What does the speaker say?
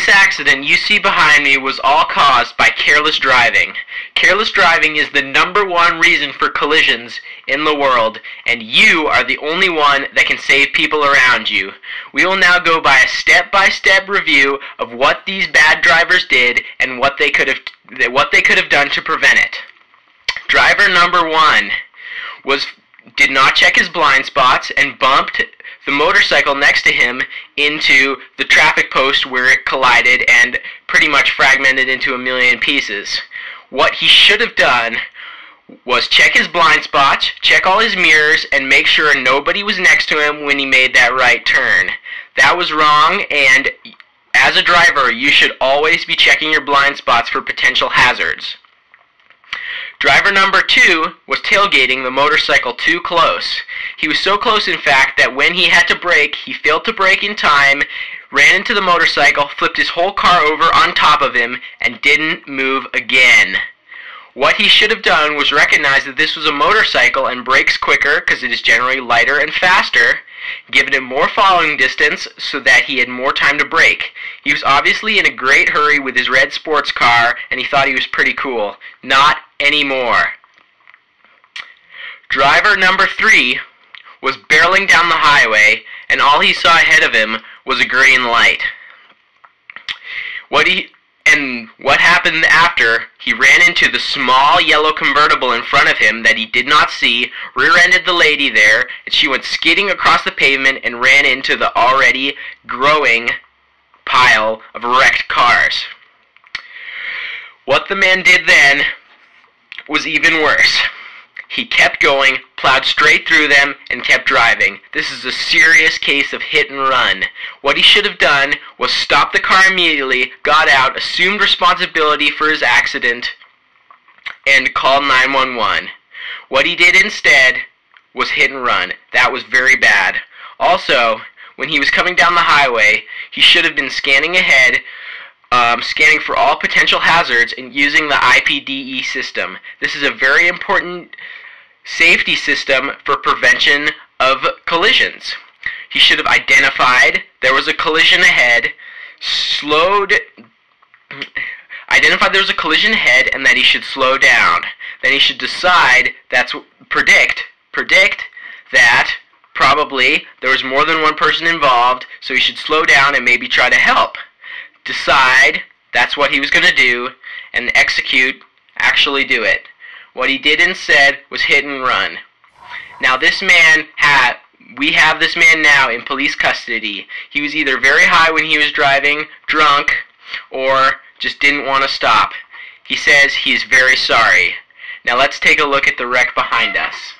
This accident you see behind me was all caused by careless driving. Careless driving is the #1 reason for collisions in the world, and you are the only one that can save people around you. We will now go by a step-by-step review of what these bad drivers did and what they could have done to prevent it. Driver number 1 did not check his blind spots and bumped the motorcycle next to him into the traffic post where it collided and pretty much fragmented into a million pieces. What he should have done was check his blind spots, check all his mirrors, and make sure nobody was next to him when he made that right turn. That was wrong, and as a driver, you should always be checking your blind spots for potential hazards. Driver number 2 was tailgating the motorcycle too close. He was so close, in fact, that when he had to brake, he failed to brake in time, ran into the motorcycle, flipped his whole car over on top of him, and didn't move again. What he should have done was recognize that this was a motorcycle and brakes quicker because it is generally lighter and faster, given him more following distance so that he had more time to brake. He was obviously in a great hurry with his red sports car and he thought he was pretty cool. Not anymore. Driver number 3 was barreling down the highway and all he saw ahead of him was a green light. What happened after? He ran into the small yellow convertible in front of him that he did not see, rear-ended the lady there, and she went skidding across the pavement and ran into the already growing pile of wrecked cars. What the man did then was even worse. He kept going, plowed straight through them, and kept driving. This is a serious case of hit and run. What he should have done was stop the car immediately, got out, assumed responsibility for his accident, and called 911. What he did instead was hit and run. That was very bad. Also, when he was coming down the highway, he should have been scanning ahead, scanning for all potential hazards and using the IPDE system. This is a very important safety system for prevention of collisions. He should have identified there was a collision ahead, identified there was a collision ahead and that he should slow down. Then he should decide, predict that probably there was more than one person involved, so he should slow down and maybe try to help. Decide that's what he was going to do and actually do it. What he did instead was hit and run. Now we have this man now in police custody. He was either very high when he was driving, drunk, or just didn't want to stop. He says he is very sorry. Now let's take a look at the wreck behind us.